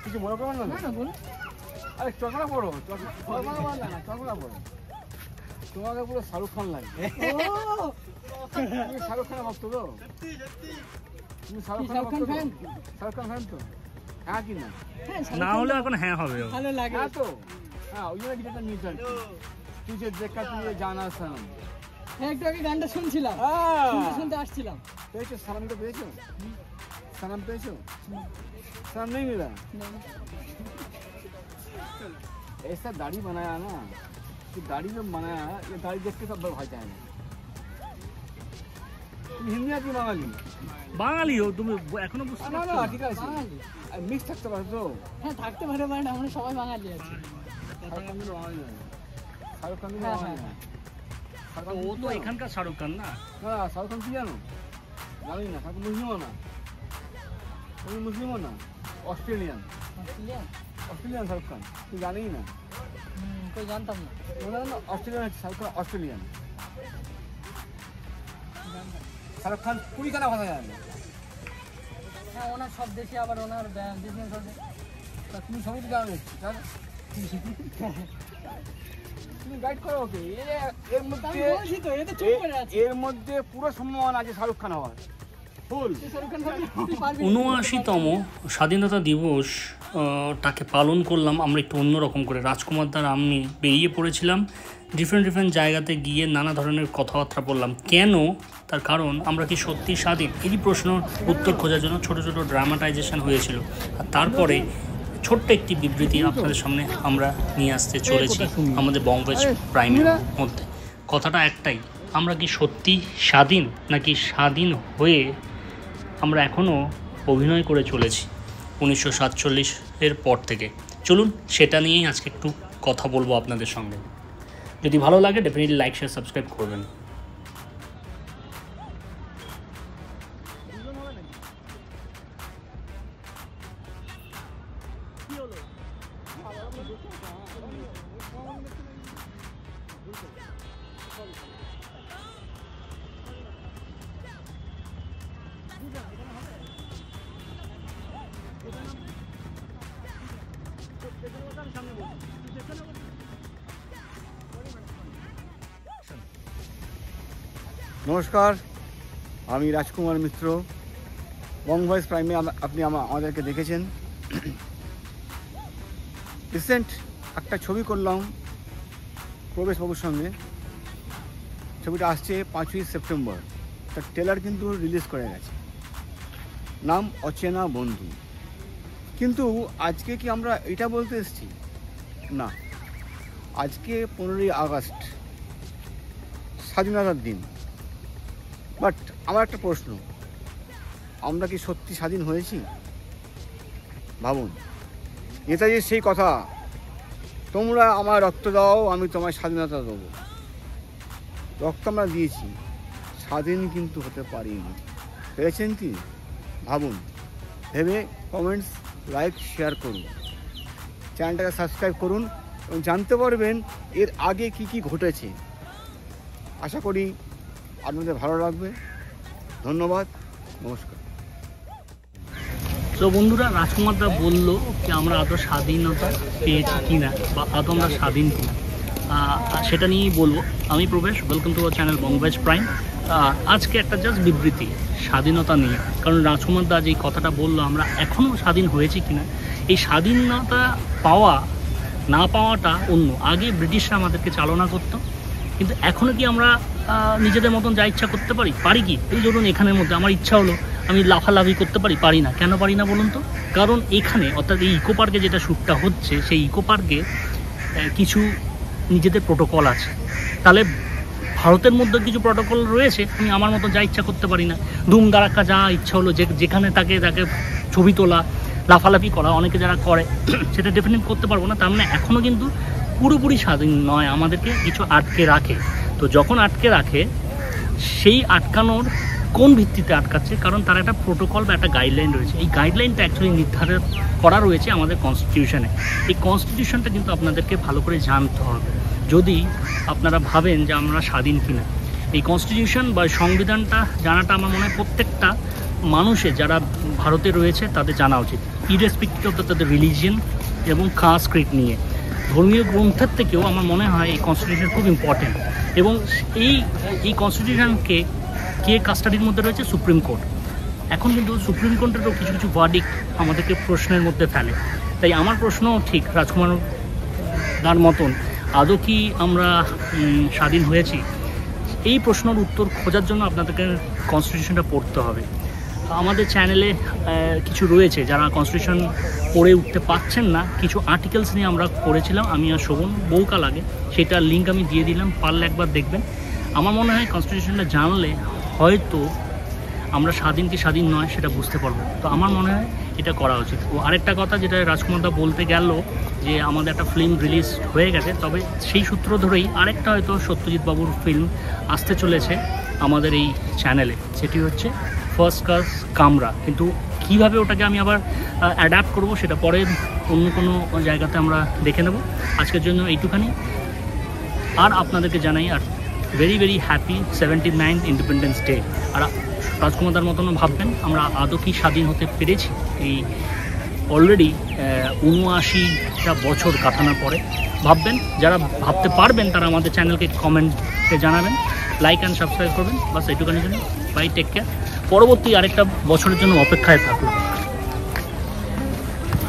কিছু মনে করবেন না? না বলো। আরে চকলা পড়ো, চকলা পড়ো। তোমাকে পুরো শাহরুখ খান লাগে। তুমি শাহরুখ খানের ভক্ত তো? তুমি শাহরুখ খান ফ্যান? শাহরুখ খান ফ্যান তো? হ্যাঁ কি না? না হলে এখন হ্যাঁ হবে। ভালো লাগে তো। হ্যাঁ ওই জন্য টিকিটটা নিয়েছি। তুই দেখা তুই জানা সালাম। হ্যাঁ একটু আগে গানটা শুনছিলাম, শুনতে আসছিলাম। পেয়েছো সালাম তো পেয়েছো? সালাম পেয়েছো? साम नहीं मिला। ऐसा दाढ़ी बनाया ना कि दाढ़ी जो बनाया ये दाढ़ी देख के सब भाई जाएंगे। तुम हिंदी आती बांगाली? बांगाली हो तुम এখনো বুঝতে না না ঠিক আছে মিক্স থাকতে পারে তো। হ্যাঁ থাকতে পারে মানে আমরা সবাই বাঙালি আছি। শাহরুখ খান বাঙালি না, শাহরুখ খান বাঙালি না। ও তো এখানকার শাহরুখ খান না। না শাহরুখ খান কি জানো? জানি না, শাহরুখ মুসলিমও না। তুমি মুসলিমও না, অস্ট্রেলিয়ান। অস্ট্রেলিয়ান শাহরুখ খান তুই জানিই না। কই জানতাম না। না অস্ট্রেলিয়ান শাহরুখ খান অস্ট্রেলিয়ান। শাহরুখ খান কুড়ি খানা কথা জানে। হ্যাঁ ওনার সব দেশে আবার ওনার বিজনেস আছে। তুমি সবই তো জানো তুমি গাইড করো ওকে। এর মধ্যে পুরো সম্মান আছে শাহরুখ খান হওয়ার। ৭৯তম স্বাধীনতা দিবস টাকে পালন করলাম আমরা একটু অন্যরকম করে। রাজকুমার দ্বার আমি বেরিয়ে পড়েছিলাম ডিফারেন্ট জায়গাতে গিয়ে নানা ধরনের কথাবার্তা বললাম। কেন? তার কারণ আমরা কি সত্যি স্বাধীন? এই প্রশ্ন উত্তর খোঁজার জন্য ছোট ড্রামাটাইজেশন হয়েছিল। আর তারপরে ছোট্ট একটি বিবৃতি আপনাদের সামনে আমরা নিয়ে আসতে চলেছি আমাদের বঙ্গভোজ প্রাইমের মধ্যে। কথাটা একটাই, আমরা কি সত্যি স্বাধীন নাকি স্বাধীন হয়ে আমরা এখনও অভিনয় করে চলেছি 1947-এর পর থেকে। চলুন সেটা নিয়েই আজকে একটু কথা বলবো আপনাদের সঙ্গে। যদি ভালো লাগে ডেফিনেটলি লাইক শেয়ার সাবস্ক্রাইব করবেন। নমস্কার, আমি রাজকুমার মিত্র। বঙ্গভোজ প্রাইমে আপনি আমাদেরকে দেখেছেন। রিসেন্ট একটা ছবি করলাম প্রবেশবাবুর সঙ্গে। ছবিটা আসছে 5ই সেপ্টেম্বর। তার ট্রেলার কিন্তু রিলিজ করে গেছে, নাম অচেনা বন্ধু। কিন্তু আজকে কি আমরা এটা বলতে এসেছি? না, আজকে 15ই আগস্ট স্বাধীনতার দিন। বাট আমার একটা প্রশ্ন, আমরা কি সত্যি স্বাধীন হয়েছি? ভাবুন, নেতাজির সেই কথা, তোমরা আমার রক্ত দাও আমি তোমায় স্বাধীনতা দেবো। রক্ত আমরা দিয়েছি, স্বাধীন কিন্তু হতে পারিনি। পেরেছেন কি? ভাবুন, ভেবে কমেন্টস, লাইক, শেয়ার করুন, চ্যানেলটাকে সাবস্ক্রাইব করুন এবং জানতে পারবেন এর আগে কি কি ঘটেছে। আশা করি আপনাদের ভালো লাগবে। ধন্যবাদ, নমস্কার। তো বন্ধুরা, রাজকুমার দা বললো যে আমরা আদৌ স্বাধীনতা পেয়েছি কিনা বা আদৌ আমরা স্বাধীন কিনা, সেটা নিয়েই বলবো। আমি Prabesh, welcome to our channel Bangabhoj Prime. আজকে একটা জাস্ট বিবৃতি স্বাধীনতা নিয়ে, কারণ রাজকুমার দা যে কথাটা বললো আমরা এখনও স্বাধীন হয়েছি কিনা, এই স্বাধীনতা পাওয়া না পাওয়াটা অন্য। আগে ব্রিটিশরা আমাদেরকে চালনা করতো, কিন্তু এখনও কি আমরা নিজেদের মতন যা ইচ্ছা করতে পারি কি? এই ধরুন এখানের মধ্যে আমার ইচ্ছা হলো আমি লাফালাফি করতে পারি না। কেন পারি না বলুন তো? কারণ এখানে অর্থাৎ এই ইকো পার্কে যেটা শ্যুটটা হচ্ছে, সেই ইকো পার্কে কিছু নিজেদের প্রোটোকল আছে। তাহলে ভারতের মধ্যে কিছু প্রোটোকল রয়েছে, আমি আমার মতো যা ইচ্ছা করতে পারি না। ধুম ধারাক্কা যা ইচ্ছা হলো যেখানে তাকে ছবি তোলা, লাফালাফি করা, অনেকে যারা করে সেটা ডেফিনেট করতে পারবো না। তার মানে এখনও কিন্তু পুরোপুরি স্বাধীন নয়, আমাদেরকে কিছু আটকে রাখে। তো যখন আটকে রাখে, সেই আটকানোর কোন ভিত্তিতে আটকাচ্ছে? কারণ তার একটা প্রোটোকল বা একটা গাইডলাইন রয়েছে। এই গাইডলাইনটা অ্যাকচুয়ালি নির্ধারণ করা রয়েছে আমাদের কনস্টিটিউশনে। এই কনস্টিটিউশনটা কিন্তু আপনাদেরকে ভালো করে জানতে হবে যদি আপনারা ভাবেন যে আমরা স্বাধীন কিনা। এই কনস্টিটিউশন বা সংবিধানটা জানাটা আমার মনে হয় প্রত্যেকটা মানুষের যারা ভারতে রয়েছে তাদের জানা উচিত, ইরেসপেক্টিভ অফ তাদের রিলিজিয়ন এবং কাস্ট নিয়ে। ধর্মীয় গ্রন্থের থেকেও আমার মনে হয় এই কনস্টিটিউশন খুব ইম্পর্টেন্ট, এবং এই কনস্টিটিউশনকে কে কাস্টাডির মধ্যে রয়েছে? Supreme court. এখন কিন্তু সুপ্রিম কোর্টেরও কিছু কিছু ভার্ডিক্ট আমাদেরকে প্রশ্নের মধ্যে ফেলে। তাই আমার প্রশ্ন ঠিক রাজকুমার দার মতন, আদৌ কি আমরা স্বাধীন হয়েছি? এই প্রশ্নের উত্তর খোঁজার জন্য আপনাদেরকে কনস্টিটিউশনটা পড়তে হবে। আমাদের চ্যানেলে কিছু রয়েছে যারা কনস্টিটিউশন পড়ে উঠতে পারছেন না, কিছু আর্টিকেলস নিয়ে আমরা করেছিলাম, আমি আর শোভন, বহুকাল আগে। সেটার লিঙ্ক আমি দিয়ে দিলাম, পারলে একবার দেখবেন। আমার মনে হয় কনস্টিটিউশনটা জানলে হয়তো আমরা স্বাধীন কি স্বাধীন নয় সেটা বুঝতে পারবো। তো আমার মনে হয় এটা করা উচিত। ও আরেকটা কথা যেটা রাজকুমারদা বলতে গেল যে আমাদের একটা ফিল্ম রিলিজ হয়ে গেছে, তবে সেই সূত্র ধরেই আরেকটা হয়তো সত্যজিৎ বাবুর ফিল্ম আসতে চলেছে আমাদের এই চ্যানেলে, সেটি হচ্ছে ফার্স্ট ক্লাস কামরা। কিন্তু কীভাবে ওটাকে আমি আবার অ্যাডাপ্ট করব সেটা পরে অন্য কোনো জায়গাতে আমরা দেখে নেব। আজকের জন্য এইটুখানি। আর আপনাদেরকে জানাই আর very very happy 79th independence day. আর রাজকুমারদার মতনও ভাববেন আমরা আদৌ কি স্বাধীন হতে পেরেছি এই অলরেডি 79টা বছর কাটানোর পরে। ভাববেন, যারা ভাবতে পারবেন তারা আমাদের চ্যানেলকে কমেন্টে জানাবেন, লাইক অ্যান্ড সাবস্ক্রাইব করবেন। বাস এইটুখানির জন্য বাই, টেক কেয়ার। পরবর্তী আরেকটা বছরের জন্য অপেক্ষায় থাকলো।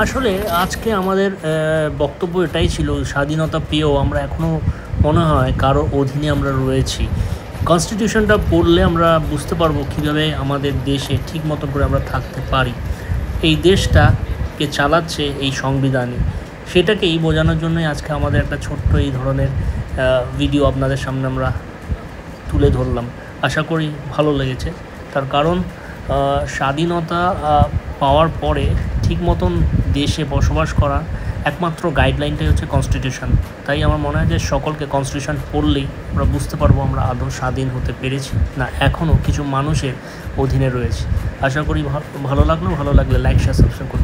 আসলে আজকে আমাদের বক্তব্য এটাই ছিল, স্বাধীনতা পেয়েও আমরা এখনও মনে হয় কারো অধীনে আমরা রয়েছি। কনস্টিটিউশনটা পড়লে আমরা বুঝতে পারবো কীভাবে আমাদের দেশে ঠিক মতো করে আমরা থাকতে পারি। এই দেশটাকে চালাচ্ছে এই সংবিধানই, সেটাকেই বোঝানোর জন্যই আজকে আমাদের একটা ছোট্ট এই ধরনের ভিডিও আপনাদের সামনে আমরা তুলে ধরলাম। আশা করি ভালো লেগেছে। তার কারণ স্বাধীনতা পাওয়ার পরে ঠিক মতন দেশে বসবাস করা একমাত্র গাইডলাইনটাই হচ্ছে কনস্টিটিউশন। তাই আমার মনে হয় যে সকলকে কনস্টিটিউশন পড়লেই আমরা বুঝতে পারবো আমরা আদৌ স্বাধীন হতে পেরেছি না এখনও কিছু মানুষের অধীনে রয়েছে। আশা করি ভালো লাগলে লাইক শেয়ার সাবস্ক্রাইব করতে